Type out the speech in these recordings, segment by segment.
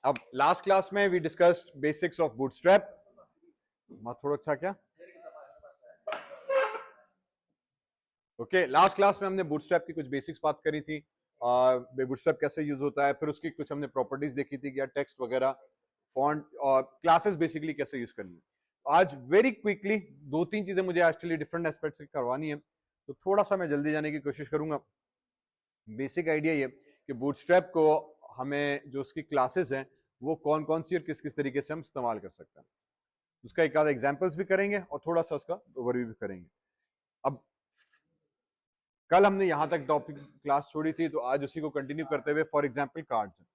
अब last class में we discussed basics of Bootstrap. थोड़ा अच्छा क्या ओके लास्ट क्लास में हमने बूटस्ट्रैप की कुछ बेसिक्स बात करी थी। बूटस्ट्रैप कैसे यूज होता है, फिर उसकी कुछ हमने प्रॉपर्टीज देखी थी कि टेक्स्ट वगैरह, फॉन्ट और क्लासेस बेसिकली कैसे यूज करनी है। आज वेरी क्विकली दो तीन चीजें मुझे एक्चुअली डिफरेंट एस्पेक्ट से करवानी है, तो थोड़ा सा मैं जल्दी जाने की कोशिश करूंगा। बेसिक आइडिया ये कि बूटस्ट्रैप को हमें जो उसकी क्लासेस हैं वो कौन कौन सी और किस किस तरीके से हम इस्तेमाल कर सकते हैं, उसका एक आधा एग्जाम्पल्स भी करेंगे और थोड़ा सा उसका ओवरव्यू भी करेंगे। अब कल हमने यहां तक टॉपिक क्लास छोड़ी थी, तो आज उसी को कंटिन्यू करते हुए फॉर एग्जाम्पल कार्ड्स है,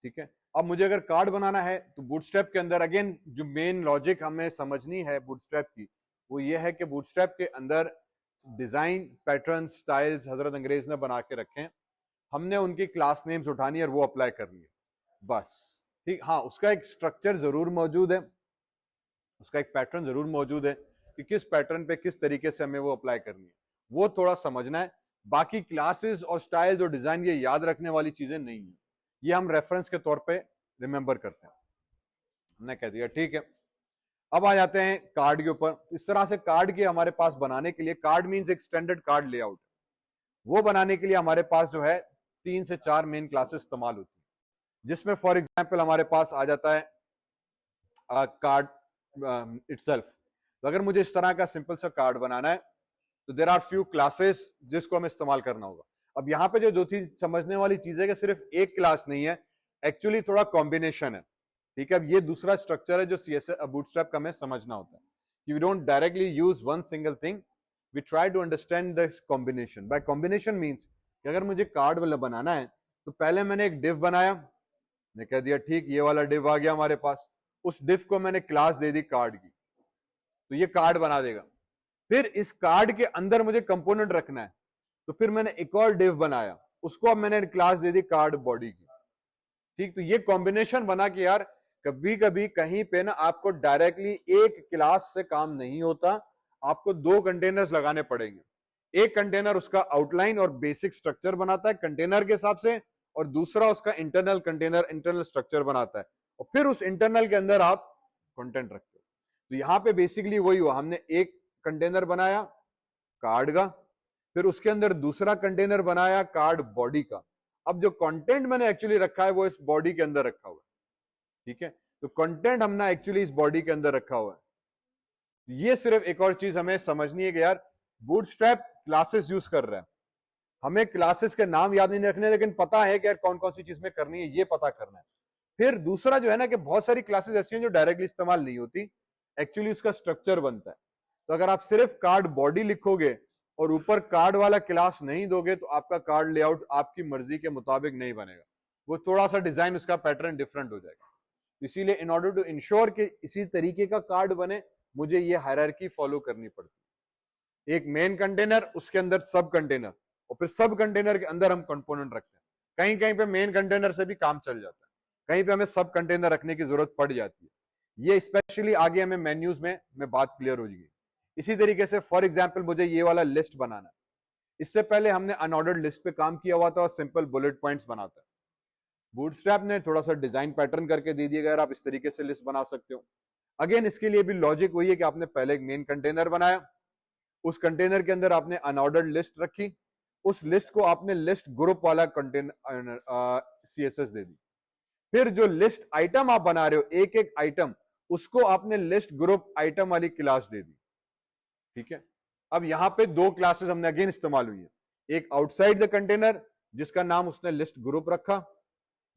ठीक है। अब मुझे अगर कार्ड बनाना है तो बूटस्ट्रैप के अंदर अगेन जो मेन लॉजिक हमें समझनी है बूटस्ट्रैप की, वो ये है कि बूटस्ट्रैप के अंदर डिजाइन पैटर्न स्टाइल्स हजरत अंग्रेज ने बना के रखे हैं, हमने उनकी क्लास नेम्स उठानी है और वो अप्लाई करनी है बस, ठीक। हाँ, उसका एक स्ट्रक्चर जरूर मौजूद है, उसका एक पैटर्न जरूर मौजूद है कि किस पैटर्न पे किस तरीके से हमें वो अप्लाई करनी है, वो थोड़ा समझना है। बाकी क्लासेस और स्टाइल्स और डिजाइन ये याद रखने वाली चीजें नहीं है, ये हम रेफरेंस के तौर पे रिमेंबर करते हैं। हमने कह दिया ठीक है। अब आ जाते हैं कार्ड के ऊपर। इस तरह से कार्ड के हमारे पास बनाने के लिए, कार्ड मींस एक स्टैंडर्ड कार्ड लेआउट, वो बनाने के लिए हमारे पास जो है 3 से 4 मेन क्लासेस इस्तेमाल होती है, जिसमें फॉर एग्जाम्पल हमारे पास आ जाता है कार्ड इटसेल्फ। तो अगर मुझे इस तरह का सिंपल सा कार्ड बनाना है तो देयर आर फ्यू क्लासेस जिसको हमें इस्तेमाल करना होगा। अब यहां पे जो चीज समझने वाली चीज है कि सिर्फ एक क्लास नहीं है, एक्चुअली थोड़ा कॉम्बिनेशन है, ठीक है। अब ये दूसरा स्ट्रक्चर है जो सीएसएस बूटस्ट्रैप का हमें समझना होता है कि we don't directly use one single thing, we try to understand the combination. By combination means कि अगर मुझे कार्ड वाला बनाना है तो पहले मैंने एक डिव बनाया, मैं कह दिया ठीक ये वाला डिव आ गया हमारे पास, उस डिव को मैंने क्लास दे दी कार्ड की, तो ये कार्ड बना देगा। फिर इस कार्ड के अंदर मुझे कंपोनेंट रखना है, तो फिर मैंने एक और डिव बनाया, उसको अब मैंने क्लास दे दी कार्ड बॉडी की, ठीक। तो ये कॉम्बिनेशन बना के यार कभी कभी कहीं पे ना आपको डायरेक्टली एक क्लास से काम नहीं होता, आपको दो कंटेनर्स लगाने पड़ेंगे। एक कंटेनर उसका आउटलाइन और बेसिक स्ट्रक्चर बनाता है कंटेनर के हिसाब से, और दूसरा उसका इंटरनल कंटेनर इंटरनल स्ट्रक्चर बनाता है, और फिर उस इंटरनल के अंदर आप कंटेंट रखते हो। तो यहां पे बेसिकली वही हुआ, हमने एक कंटेनर बनाया कार्ड का, फिर उसके अंदर दूसरा कंटेनर बनाया कार्ड बॉडी का। अब जो कंटेंट मैंने एक्चुअली रखा है वो इस बॉडी के अंदर रखा हुआ है, ठीक है। तो कंटेंट हमने एक्चुअली इस बॉडी के अंदर रखा हुआ है। ये सिर्फ एक और चीज हमें समझनी है कि यार बूटस्ट्रैप क्लासेस यूज कर रहा है, हमें क्लासेस के नाम याद नहीं रखने, लेकिन पता है कि यार कौन कौन सी चीज में करनी है, ये पता करना है। फिर दूसरा जो है ना कि बहुत सारी क्लासेस ऐसी हैं जो डायरेक्टली इस्तेमाल नहीं होती, एक्चुअली उसका स्ट्रक्चर बनता है। तो अगर आप सिर्फ कार्ड बॉडी लिखोगे और ऊपर कार्ड वाला क्लास नहीं दोगे तो आपका कार्ड लेआउट आपकी मर्जी के मुताबिक नहीं बनेगा, वो थोड़ा सा डिजाइन उसका पैटर्न डिफरेंट हो जाएगा। इसीलिए इन ऑर्डर टू इंश्योर कि इसी तरीके का कार्ड बने, मुझे ये हायरार्की फॉलो करनी पड़ती है। एक मेन कंटेनर, उसके अंदर सब कंटेनर, और फिर सब कंटेनर के अंदर हम कंपोनेंट रखते हैं। कहीं कहीं पे मेन कंटेनर से भी काम चल जाता है, कहीं पे हमें सब कंटेनर रखने की जरूरत पड़ जाती है। ये स्पेशली आगे हमें मेन्यूज में बात क्लियर हो जाएगी। इसी तरीके से फॉर एग्जाम्पल मुझे ये वाला लिस्ट बनाना है, इससे पहले हमने अनऑर्डर्ड लिस्ट पे काम किया हुआ था और सिंपल बुलेट पॉइंट्स बनाता है। बूटस्ट्रैप ने थोड़ा सा डिजाइन पैटर्न करके दे दिया, अगर आप इस तरीके से लिस्ट बना सकते हो। अगेन इसके लिए भी लॉजिक वही है कि आपने पहले एक मेन कंटेनर बनाया, उस कंटेनर के अंदर आपने अनऑर्डर्ड लिस्ट रखी, उस लिस्ट को आपने लिस्ट ग्रुप वाला कंटेनर सीएसएस दे दी। फिर जो लिस्ट आइटम आप बना रहे हो एक एक आइटम, उसको आपने लिस्ट ग्रुप आइटम वाली क्लास दे दी, ठीक है। अब यहां पे दो क्लासेस हमने अगेन इस्तेमाल हुई है, एक आउटसाइड द कंटेनर जिसका नाम उसने लिस्ट ग्रुप रखा,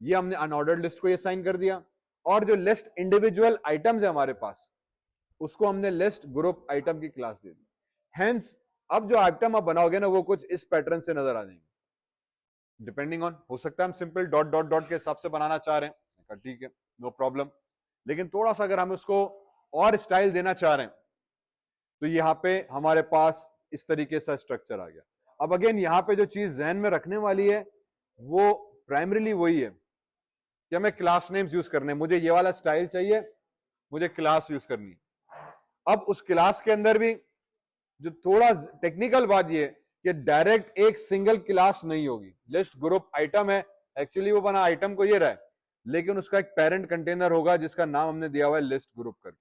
ये हमने अनऑर्डर्ड लिस्ट को ये साइन कर दिया, और जो लिस्ट इंडिविजुअल आइटम्स है हमारे पास उसको हमने लिस्ट ग्रुप आइटम की क्लास दे दी। हेंस अब जो आइटम आप बनाओगे ना वो कुछ इस पैटर्न से नजर आ जाएंगे, डिपेंडिंग ऑन, हो सकता है हम सिंपल डॉट डॉट डॉट के हिसाब से बनाना चाह रहे हैं, ठीक है नो प्रॉब्लम, लेकिन थोड़ा सा अगर हम उसको और स्टाइल देना चाह रहे हैं तो यहां पे हमारे पास इस तरीके से स्ट्रक्चर आ गया। अब अगेन यहां पे जो चीज जहन में रखने वाली है वो प्राइमरीली वही है कि हमें क्लास नेम्स यूज करने, मुझे ये वाला स्टाइल चाहिए, मुझे क्लास यूज करनी है। अब उस क्लास के अंदर भी जो थोड़ा टेक्निकल बात ये कि डायरेक्ट एक सिंगल क्लास नहीं होगी, लिस्ट ग्रुप आइटम है, एक्चुअली वो बना आइटम को ये रहा है, लेकिन उसका एक पेरेंट कंटेनर होगा जिसका नाम हमने दिया हुआ है लिस्ट ग्रुप करके।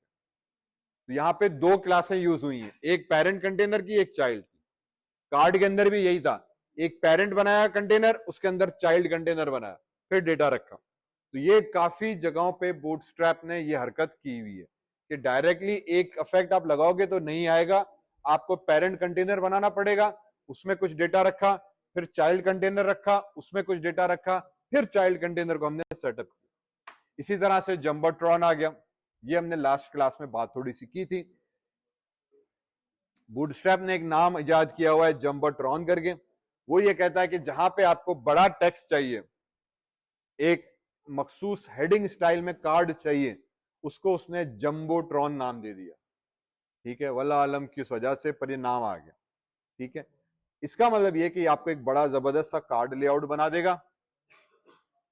तो यहाँ पे दो क्लासें यूज हुई हैं, एक पेरेंट कंटेनर की, एक चाइल्ड की। कार्ड के अंदर भी यही था, एक पेरेंट बनाया कंटेनर, उसके अंदर चाइल्ड कंटेनर बनाया, फिर डेटा रखा। तो ये काफी जगहों पे बूटस्ट्रैप ने ये हरकत की हुई है कि डायरेक्टली एक इफेक्ट आप लगाओगे तो नहीं आएगा, आपको पेरेंट कंटेनर बनाना पड़ेगा, उसमें कुछ डेटा रखा, फिर चाइल्ड कंटेनर रखा, उसमें कुछ डेटा रखा, फिर चाइल्ड कंटेनर को हमने सेटअप किया। इसी तरह से जंबोट्रॉन आ गया, ये हमने लास्ट क्लास में बात थोड़ी सी की थी। बूटस्ट्रैप ने एक नाम इजाद किया हुआ है जंबोट्रॉन करके। वो ये कहता है कि जहां पे आपको बड़ा टेक्स्ट चाहिए, एक मखसूस हेडिंग स्टाइल में कार्ड चाहिए, उसको उसने जंबोट्रॉन नाम दे दिया। ठीक है, वल्लाह आलम किस वजह से, पर ये नाम आ गया। ठीक है, इसका मतलब ये कि आपको एक बड़ा जबरदस्त सा कार्ड लेआउट बना देगा,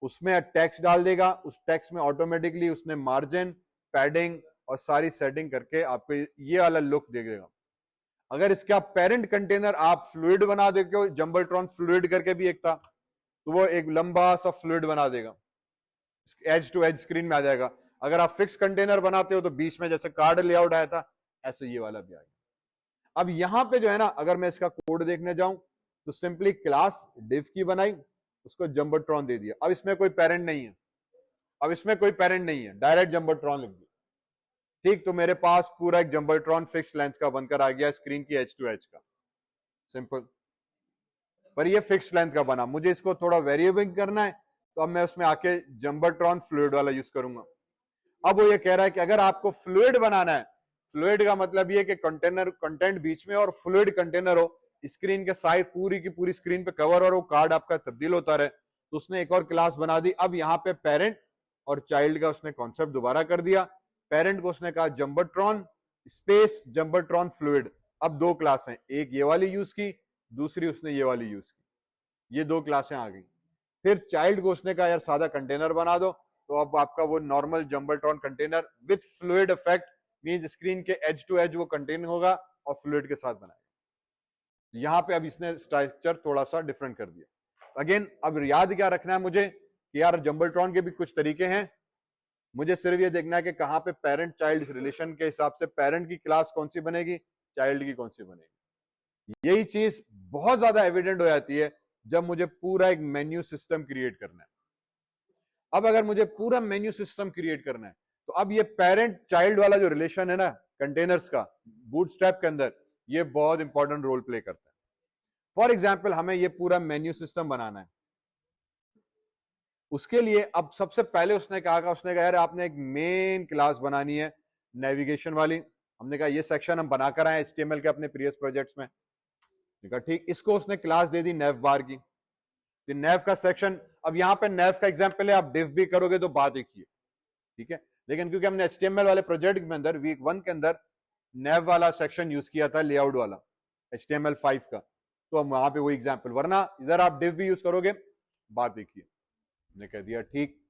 उसमें टेक्स्ट डाल देगा, उस टेक्स्ट में ऑटोमेटिकली उसने मार्जिन, पैडिंग और सारी सेटिंग करके आपको ये वाला लुक दे देगा। अगर इसका पेरेंट कंटेनर आप फ्लूइड बना देते हो, जंबोट्रॉन फ्लूइड करके भी एक था, तो वो एक लंबा सा फ्लूइड बना देगा, एज टू एज स्क्रीन में आ जाएगा। अगर आप फिक्स कंटेनर बनाते हो तो बीच में जैसे कार्ड लेआउट आया था, ऐसे ये वाला भी आ गया। अब यहां पे जो है ना, अगर मैं इसका कोड देखने जाऊं तो सिंपली क्लास डिव की बनाई, उसको जंबोट्रॉन दे दिया। अब इसमें कोई पेरेंट नहीं है, अब इसमें कोई पेरेंट नहीं है, डायरेक्ट जंबोट्रॉन लिख दिया। ठीक, तो मेरे पास पूरा एक जंबोट्रॉन फिक्स लेंथ का बनकर आ गया, स्क्रीन की एज टू एज का, सिंपल। पर ये फिक्स लेंथ का बना, मुझे इसको थोड़ा वेरिएबल करना है, तो अब मैं उसमें आके जंबोट्रॉन फ्लूइड वाला यूज करूंगा। अब वो ये कह रहा है कि अगर आपको फ्लूइड बनाना है, फ्लूइड का मतलब ये कि कंटेनर कंटेंट बीच में और फ्लूइड कंटेनर हो, स्क्रीन के साइज पूरी की पूरी स्क्रीन पे कवर और वो कार्ड आपका तब्दील होता रहे, तो उसने एक और क्लास बना दी। अब यहाँ पे पेरेंट और चाइल्ड का उसने कॉन्सेप्ट दोबारा कर दिया। पेरेंट को उसने कहा जंबोट्रॉन स्पेस जंबोट्रॉन फ्लूइड। अब दो क्लास हैं, एक ये वाली यूज की, दूसरी उसने ये वाली यूज की, ये दो क्लासें आ गई। फिर चाइल्ड को उसने कहा यार सादा कंटेनर बना दो, तो अब आपका वो normal Jumbotron container with fluid effect, means screen के एज टू एज वो कंटेन होगा और फ्लूइड के साथ बनाएगा। यहां पे अब इसने स्ट्रक्चर थोड़ा सा डिफरेंट कर दिया। अगेन अब याद क्या रखना है मुझे कि यार जंबोट्रॉन के भी कुछ तरीके हैं, मुझे सिर्फ ये देखना है कि कहां पे पेरेंट चाइल्ड रिलेशन के हिसाब से पेरेंट की क्लास कौन सी बनेगी, चाइल्ड की कौन सी बनेगी। यही चीज बहुत ज्यादा एविडेंट हो जाती है जब मुझे पूरा एक मेन्यू सिस्टम क्रिएट करना है। अब अगर मुझे पूरा मेन्यू सिस्टम क्रिएट करना है, तो अब ये पेरेंट चाइल्ड वाला जो रिलेशन है ना कंटेनर्स का बूटस्ट्रैप के अंदर, ये बहुत इंपॉर्टेंट रोल प्ले करता है। फॉर एग्जाम्पल हमें ये पूरा मेन्यू सिस्टम बनाना है, उसके लिए अब सबसे पहले उसने कहा यार आपने एक मेन क्लास बनानी है नेविगेशन वाली। हमने कहा ये सेक्शन हम बनाकर आए HTML के अपने प्रीवियस प्रोजेक्ट्स में। ठीक, इसको उसने क्लास दे दी नेव बार की, नेव का सेक्शन। अब यहाँ पे नेव का एग्जांपल है, आप डिव भी करोगे तो बात एक ही है। ठीक है, लेकिन क्योंकि हमने HTML वाले प्रोजेक्ट के अंदर वीक 1 के अंदर नेव वाला सेक्शन यूज किया था, लेआउट वाला HTML 5 का, तो हम वहां पे वही एग्जांपल, वरना इधर आप डिव भी यूज करोगे बात एक ही है। ने कह दिया ठीक।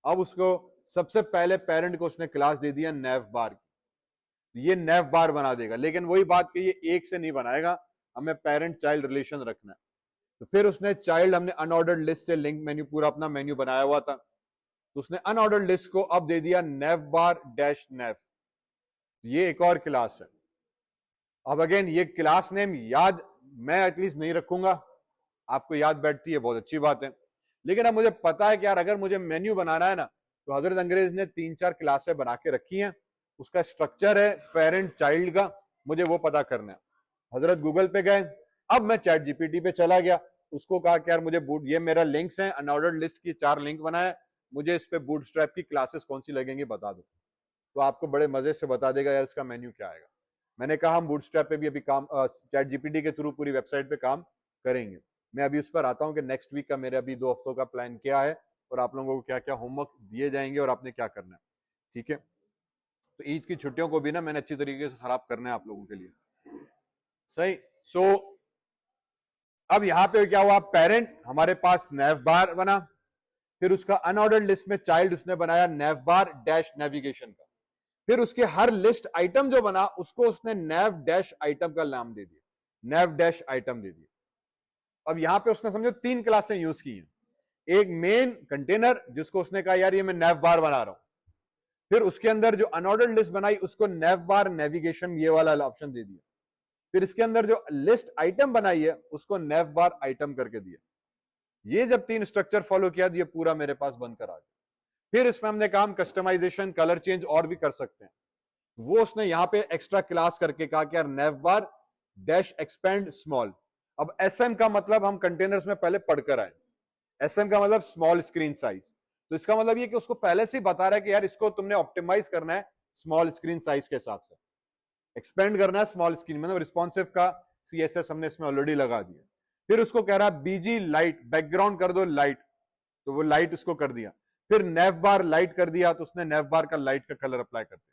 अब उसको सबसे पहले पेरेंट को उसने क्लास दे दिया नेव बार की, ये नेव बार बना देगा, लेकिन वही बात कि ये एक से नहीं बनाएगा, हमें पेरेंट चाइल्ड रिलेशन रखना है। तो फिर उसने चाइल्ड, हमने अनऑर्डर्ड लिस्ट से लिंक मेन्यू पूरा अपना मेन्यू बनाया हुआ था, तो उसने अनऑर्डर्ड लिस्ट को अब दे दिया नेव बार डैश नेव, ये एक और क्लास है। अब अगेन ये क्लास नेम याद मैं एटलीस्ट नहीं रखूंगा, आपको याद बैठती है बहुत अच्छी बात है, लेकिन अब मुझे पता है कि यार अगर मुझे मेन्यू बनाना है ना, तो हजरत अंग्रेज ने 3-4 क्लासें बना के रखी हैं, उसका स्ट्रक्चर है पेरेंट चाइल्ड का, मुझे वो पता करना है। हजरत गूगल पे गए, अब मैं चैट जीपीटी पे चला गया, उसको कहा कि यार मुझे ये मेरा लिंक्स हैं, अनऑर्डर्ड लिस्ट की 4 लिंक बनाए, मुझे इस पे बूटस्ट्रैप की क्लासेस कौन सी लगेंगी बता दो, तो आपको बड़े मजे से बता देगा यार इसका मेन्यू क्या आएगा। मैंने कहा हम बूटस्ट्रैप पे भी अभी काम चैट जीपीटी के थ्रू पूरी वेबसाइट पे काम करेंगे। मैं अभी उस पर आता हूँ कि नेक्स्ट वीक का मेरे अभी 2 हफ्तों का प्लान क्या है और आप लोगों को क्या क्या होमवर्क दिए जाएंगे और आपने क्या करना है। ठीक है, तो ईद की छुट्टियों को भी ना मैंने अच्छी तरीके से खराब करना है आप लोगों के लिए, सही। सो अब यहाँ पे क्या हुआ, पेरेंट हमारे पास नेव बार बना, फिर उसका अनऑर्डर्ड लिस्ट में चाइल्ड उसने बनाया नेव बार डैश नेविगेशन का, फिर उसके हर लिस्ट आइटम जो बना उसको उसने नेव डैश आइटम का नाम दे दिया, नेव डैश आइटम दे दिया। अब यहां पे उसने समझो 3 क्लासें यूज की हैं, एक मेन कंटेनर जिसको उसने कहा यार ये मैं नैव बार बना रहा हूं, फिर उसके अंदर जो अनऑर्डर्ड लिस्ट बनाई उसको नैव बार नेविगेशन ये वाला ऑप्शन दे दिया, फिर इसके अंदर जो लिस्ट आइटम बनाई है उसको नैव बार आइटम करके दिया। ये जब 3 स्ट्रक्चर फॉलो किया तो ये पूरा मेरे पास बनकर आ गया। फिर इसमें हमने काम कस्टमाइजेशन, कलर चेंज और भी कर सकते हैं, वो उसने यहां पे एक्स्ट्रा क्लास करके कहा कि यार नैव बार डैश एक्सपेंड स्मॉल। अब एसएम का मतलब हम कंटेनर्स में पहले पढ़कर आए, एसएम का मतलब स्मॉल स्क्रीन साइज, तो इसका मतलब ये कि उसको पहले से ही बता रहा है कि यार इसको तुमने ऑप्टिमाइज करना है स्मॉल स्क्रीन साइज के हिसाब से, एक्सपेंड करना है स्मॉल स्क्रीन, मतलब रिस्पॉन्सिव का सीएसएस हमने इसमें ऑलरेडी लगा दिया। फिर उसको कह रहा है बीजी लाइट, बैकग्राउंड कर दो लाइट, तो वो लाइट उसको कर दिया। फिर नैव बार लाइट कर दिया तो उसने नैव बार का लाइट का कलर अप्लाई कर दिया।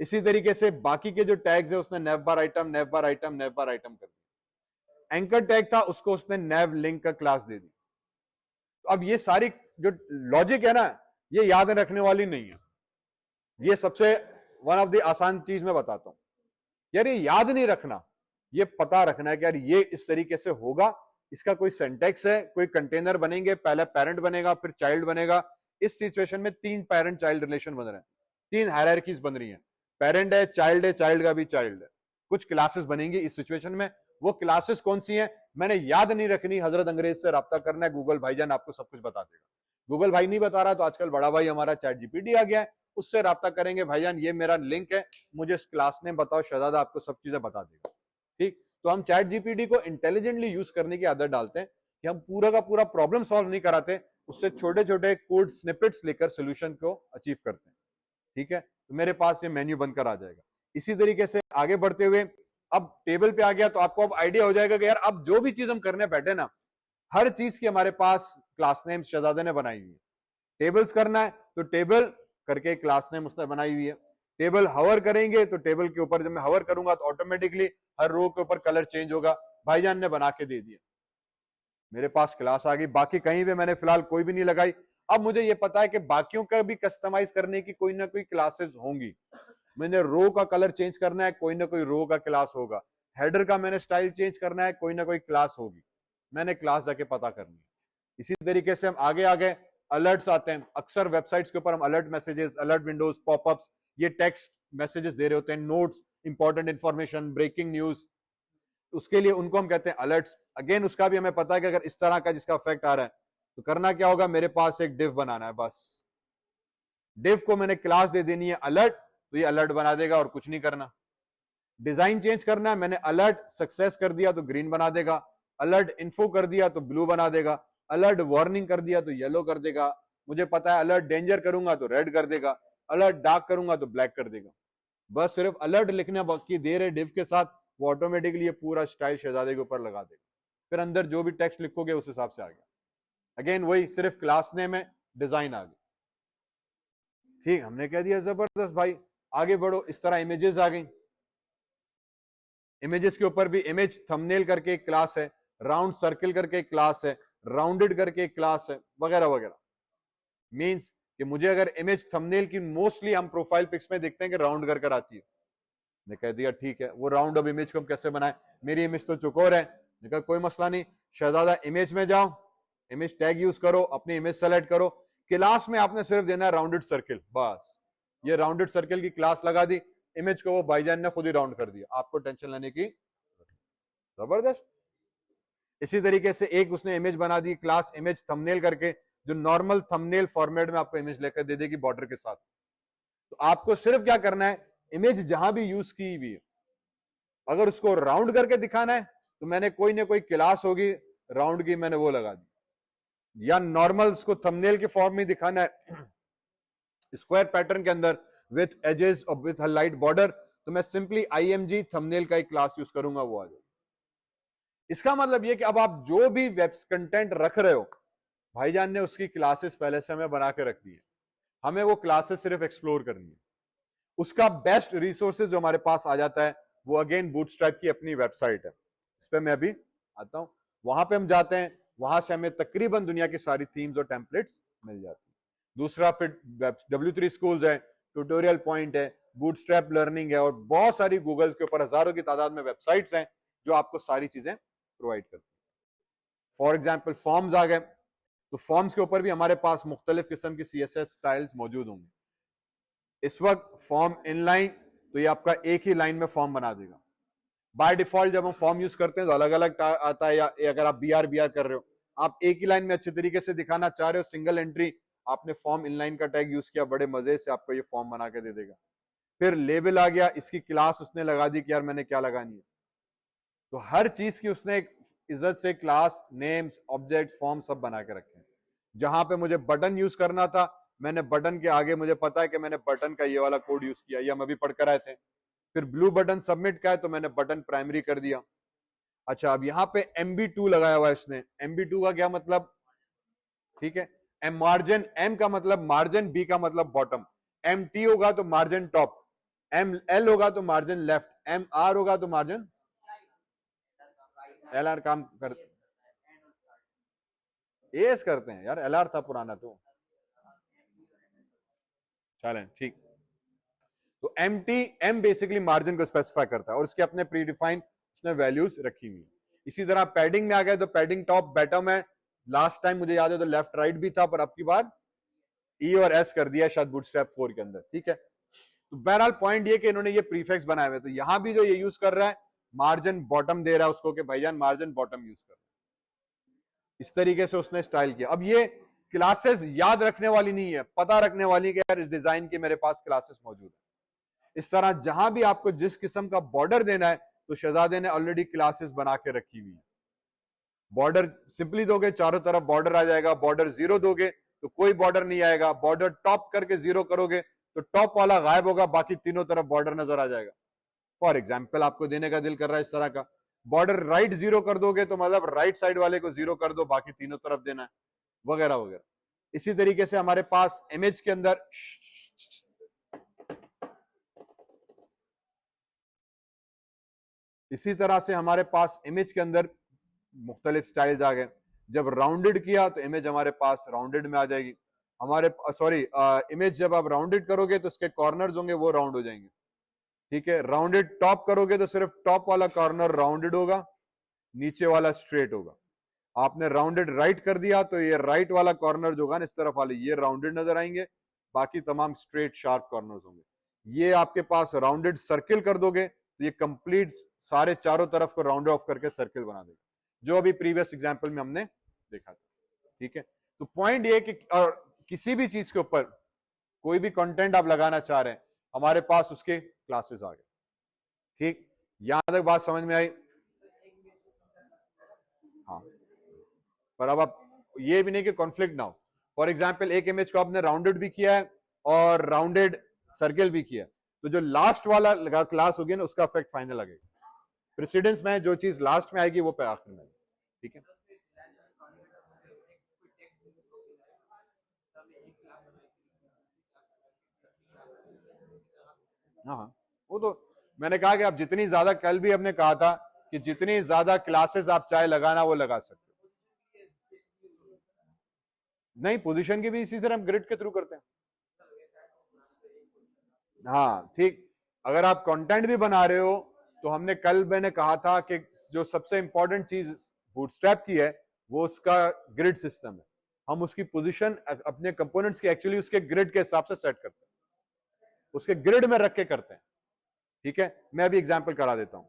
इसी तरीके से बाकी के जो टैग्स है उसने नैव बार आइटम, नैव बार आइटम, नैव बार आइटम कर दिया। एंकर टैग था उसको उसने नैव लिंक का क्लास दे दी। तो अब ये सारी जो लॉजिक है ना ये याद रखने वाली नहीं है, ये सबसे वन ऑफ द आसान चीज मैं बताता हूं। यार ये याद नहीं रखना, ये पता रखना है कि यार ये इस तरीके से होगा, इसका कोई सिंटैक्स है, कोई कंटेनर बनेंगे, पहले पेरेंट बनेगा फिर चाइल्ड बनेगा। इस सिचुएशन में 3 पेरेंट चाइल्ड रिलेशन बन रहे हैं, 3 हायरार्कीज बन रही हैं, पेरेंट है, चाइल्ड का भी चाइल्ड है, कुछ क्लासेस बनेंगी इस सिचुएशन में। वो क्लासेस कौन सी हैं मैंने याद नहीं रखनी, हजरत अंग्रेज से राब्ता करना है, गूगल भाईजान आपको सब कुछ बता देगा। गूगल भाई नहीं बता रहा तो आजकल बड़ा भाई हमारा चैट जीपीटी आ गया है, उससे राब्ता करेंगे, भाईजान ये मेरा लिंक है, मुझे इस क्लास ने बताओ, शहजादा आपको सब चीजें बता देगा। ठीक, तो हम चैट जीपीटी को इंटेलिजेंटली यूज करने की आदत डालते हैं कि हम पूरा का पूरा प्रॉब्लम सॉल्व नहीं कराते, उससे छोटे छोटे कोड स्निपेट्स लेकर सोल्यूशन को अचीव करते हैं। ठीक है, तो मेरे पास ये मेन्यू बनकर आ जाएगा। इसी तरीके से आगे बढ़ते हुए अब टेबल पे आ गया तो आपको अब आइडिया हो जाएगा कि यार अब जो भी चीज हम करने बैठे ना, हर चीज की हमारे पास क्लास नेम शहजादे ने बनाई हुई है। टेबल्स करना है तो टेबल करके क्लास नेम उसने बनाई हुई है। टेबल हवर करेंगे तो टेबल के ऊपर जब मैं हवर करूंगा तो ऑटोमेटिकली हर रो के ऊपर कलर चेंज होगा, भाईजान ने बना के दे दिया, मेरे पास क्लास आ गई। बाकी कहीं पे मैंने फिलहाल कोई भी नहीं लगाई। अब मुझे ये पता है कि बाकियों का भी कस्टमाइज करने की कोई ना कोई क्लासेस होंगी। मैंने रो का कलर चेंज करना है, कोई ना कोई रो का क्लास होगा। हेडर का मैंने स्टाइल चेंज करना है, कोई ना कोई क्लास होगी, मैंने क्लास जाके पता करनी है। इसी तरीके से हम आगे आ गए, अलर्ट्स आते हैं। अक्सर वेबसाइट्स के ऊपर हम alert messages, alert windows, popups, ये टेक्स्ट मैसेजेस दे रहे होते हैं, notes, important information, breaking news, उसके लिए उनको हम कहते हैं अलर्ट्स। अगेन उसका भी हमें पता है कि अगर इस तरह का जिसका इफेक्ट आ रहा है तो करना क्या होगा, मेरे पास एक डिव बनाना है, बस डिव को मैंने क्लास दे देनी है अलर्ट, तो ये अलर्ट बना देगा और कुछ नहीं करना। डिजाइन चेंज करना है, मैंने अलर्ट सक्सेस कर दिया तो ग्रीन बना देगा, अलर्ट इन्फो कर दिया तो ब्लू बना देगा, अलर्ट वार्निंग कर दिया तो येलो कर देगा, मुझे पता है अलर्ट डेंजर करूंगा तो रेड कर देगा, अलर्ट डार्क करूंगा तो ब्लैक कर देगा। बस सिर्फ अलर्ट लिखना बाकी देर है डिव के साथ, वो ऑटोमेटिकली ये पूरा स्टाइल शहजादे के ऊपर लगा देगा। फिर अंदर जो भी टेक्स्ट लिखोगे उस हिसाब से आ गया। अगेन वही सिर्फ क्लास नेम है, डिजाइन आ गई। ठीक, हमने कह दिया जबरदस्त भाई, आगे बढ़ो। इस तरह इमेजेस आ गई, इमेजेस के ऊपर भी इमेज थंबनेल करके एक क्लास है, राउंड सर्किल करके एक क्लास है, राउंडेड करके एक क्लास है, वगैरह वगैरह। मींस कि मुझे अगर इमेज थंबनेल की मोस्टली हम प्रोफाइल पिक्स में देखते हैं कि राउंड कर आती है, ने कह दिया ठीक है, वो राउंड अब इमेज को हम कैसे बनाए, मेरी इमेज तो चुकोर है, देखा कोई मसला नहीं, शहजादा इमेज में जाओ, इमेज टैग यूज करो, अपनी इमेज सेलेक्ट करो, क्लास में आपने सिर्फ देना है राउंडेड सर्किल, बस ये राउंडेड सर्किल की क्लास लगा दी, इमेज को वो भाईजान ने खुद ही राउंड कर दिया, आपको टेंशन लेने की। जबरदस्त। इसी तरीके से एक उसने इमेज बना दी क्लास इमेज थंबनेल करके, जो नॉर्मल थंबनेल फॉर्मेट में आपको इमेज लेकर दे देगी बॉर्डर के साथ। तो आपको सिर्फ क्या करना है, इमेज जहां भी यूज की हुई है अगर उसको राउंड करके दिखाना है तो मैंने कोई ना कोई क्लास होगी राउंड की, मैंने वो लगा दी, या नॉर्मल उसको थंबनेल के फॉर्म में दिखाना है स्क्वायर पैटर्न के अंदर विथ एजेस और विथ हाइलाइट बॉर्डर, तो मैं सिंपली आईएमजी थंबनेल का एक क्लास यूज करूंगा, वो आ जाएगा। इसका मतलब ये कि अब आप जो भी वेब कंटेंट रख रहे हो, भाईजान ने उसकी क्लासेस पहले से हमें बना के रख दी है, हमें वो क्लासेस सिर्फ एक्सप्लोर करनी है। उसका बेस्ट रिसोर्सेज जो हमारे पास आ जाता है वो अगेन बूटस्ट्रैप की अपनी वेबसाइट है, इस पे मैं अभी आता हूं, वहां पे हम जाते हैं, वहां से हमें तकरीबन दुनिया की सारी थीम्स और टेम्पलेट्स मिल जाती है। दूसरा फिर W3 स्कूल्स है, ट्यूटोरियल पॉइंट है, बूटस्ट्रैप लर्निंग है, और बहुत सारी गूगल के ऊपर हजारों की तादाद में वेबसाइट्स हैं जो आपको सारी चीजें प्रोवाइड करती है। फॉर एग्जाम्पल फॉर्म्स आ गए, तो फॉर्म्स के ऊपर भी हमारे पास मुख्तलिफ किस्म की CSS स्टाइल्स मौजूद होंगे। इस वक्त फॉर्म इनलाइन, तो ये आपका एक ही लाइन में फॉर्म बना देगा। बाय डिफॉल्ट जब हम फॉर्म यूज करते हैं तो अलग अलग आता है, या अगर आप BR कर रहे हो, आप एक ही लाइन में अच्छे तरीके से दिखाना चाह रहे हो, सिंगल एंट्री, आपने फॉर्म इनलाइन का टैग यूज किया, बड़े मजे से आपको ये फॉर्म बना के दे देगा। फिर लेबल आ गया, इसकी क्लास उसने लगा दी कि यार मैंने क्या लगानी है, तो हर चीज की उसने एक इज्जत से क्लास, नेम्स, ऑब्जेक्ट, फॉर्म सब बना के रखे हैं। जहां पे मुझे बटन यूज करना था, मैंने बटन के आगे, मुझे पता है कि मैंने बटन का ये वाला कोड यूज किया, या हम अभी पढ़कर आए थे। फिर ब्लू बटन सबमिट का है, तो मैंने बटन प्राइमरी कर दिया। अच्छा, अब यहाँ पे MB2 लगाया हुआ है इसने। MB2 का क्या मतलब? ठीक है, एम मार्जिन, M का मतलब मार्जिन, B का मतलब बॉटम, MT होगा तो मार्जिन टॉप, ML होगा तो मार्जिन लेफ्ट, MR होगा तो मार्जिन LR काम कर, एस करते हैं यार, LR था पुराना तो। चलें ठीक, तो M बेसिकली मार्जिन को स्पेसिफाई करता है और उसके अपने प्री डिफाइंड उसने वैल्यूज रखी हुई। इसी तरह पैडिंग में आ गए तो पैडिंग टॉप बॉटम है। लास्ट टाइम मुझे याद है तो लेफ्ट राइट भी था, पर अब की बार E और S कर दिया शायद बूटस्ट्रैप 4 के अंदर। ठीक है, तो बहरहाल पॉइंट ये कि इन्होंने ये प्रीफिक्स बनाए हुए, तो यहां भी जो ये यूज कर रहा है मार्जिन बॉटम दे रहा है उसको कि भाईजान मार्जिन बॉटम यूज कर, इस तरीके से उसने स्टाइल किया। अब ये क्लासेस याद रखने वाली नहीं है, पता रखने वाली कि यार इस डिजाइन की मेरे पास क्लासेस मौजूद है। इस तरह जहां भी आपको जिस किस्म का बॉर्डर देना है, तो शहजादे ने ऑलरेडी क्लासेस बना के रखी हुई है। बॉर्डर सिंपली दोगे, चारों तरफ बॉर्डर आ जाएगा। बॉर्डर 0 दोगे तो कोई बॉर्डर नहीं आएगा। बॉर्डर टॉप करके 0 करोगे तो टॉप वाला गायब होगा, बाकी तीनों तरफ बॉर्डर नजर आ जाएगा। फॉर एग्जाम्पल आपको देने का दिल कर रहा है इस तरह का, बॉर्डर राइट 0 कर दोगे तो मतलब राइट साइड वाले को 0 कर दो, बाकी तीनों तरफ देना है, वगैरह वगैरह। इसी तरीके से हमारे पास इमेज के अंदर इसी तरह से हमारे पास इमेज के अंदर मुख्तलिफ स्टाइल्स आ गए। जब राउंडेड किया तो इमेज हमारे पास राउंडेड में आ जाएगी। हमारे सॉरी, इमेज जब आप राउंडेड करोगे तो उसके कॉर्नर्स होंगे वो राउंड हो जाएंगे। ठीक है, राउंडेड टॉप करोगे तो सिर्फ टॉप वाला कॉर्नर राउंडेड होगा, नीचे वाला स्ट्रेट होगा। आपने राउंडेड राइट कर दिया तो ये राइट वाला कॉर्नर जो होगा ना, इस तरफ वाले, ये राउंडेड नजर आएंगे, बाकी तमाम स्ट्रेट शार्प कॉर्नर्स होंगे। ये आपके पास राउंडेड सर्किल कर दोगे तो ये कंप्लीट सारे चारों तरफ को राउंड ऑफ करके सर्किल बना देगा, जो अभी प्रीवियस एग्जांपल में हमने देखा था। ठीक है, तो पॉइंट ये कि किसी भी चीज के ऊपर कोई भी कंटेंट आप लगाना चाह रहे हैं, हमारे पास उसके क्लासेस आ गए। ठीक, यहां तक बात समझ में आई? हाँ, पर अब आप ये भी नहीं कि कॉन्फ्लिक्ट ना हो। फॉर एग्जाम्पल एक इमेज को आपने राउंडेड भी किया है और राउंडेड सर्किल भी किया है, तो जो लास्ट वाला क्लास होगी ना, उसका इफेक्ट फाइनल लगेगा। प्रेसिडेंस में जो चीज लास्ट में आएगी वो पे आखिर में। ठीक है, हाँ हाँ, वो तो मैंने कहा कि आप जितनी ज्यादा, कल भी हमने कहा था कि जितनी ज्यादा क्लासेस आप चाहे लगाना वो लगा सकते हो। नहीं, पोजीशन की भी इसी तरह हम ग्रिड के थ्रू करते हैं। हाँ ठीक, अगर आप कंटेंट भी बना रहे हो तो हमने कल मैंने कहा था कि जो सबसे इंपॉर्टेंट चीज बूटस्ट्रैप की है वो उसका ग्रिड सिस्टम है। हम उसकी पोजीशन अपने कंपोनेंट्स की एक्चुअली उसके ग्रिड के हिसाब से सेट करते हैं, उसके ग्रिड में रख के करते हैं। ठीक है, मैं अभी एग्जांपल करा देता हूं।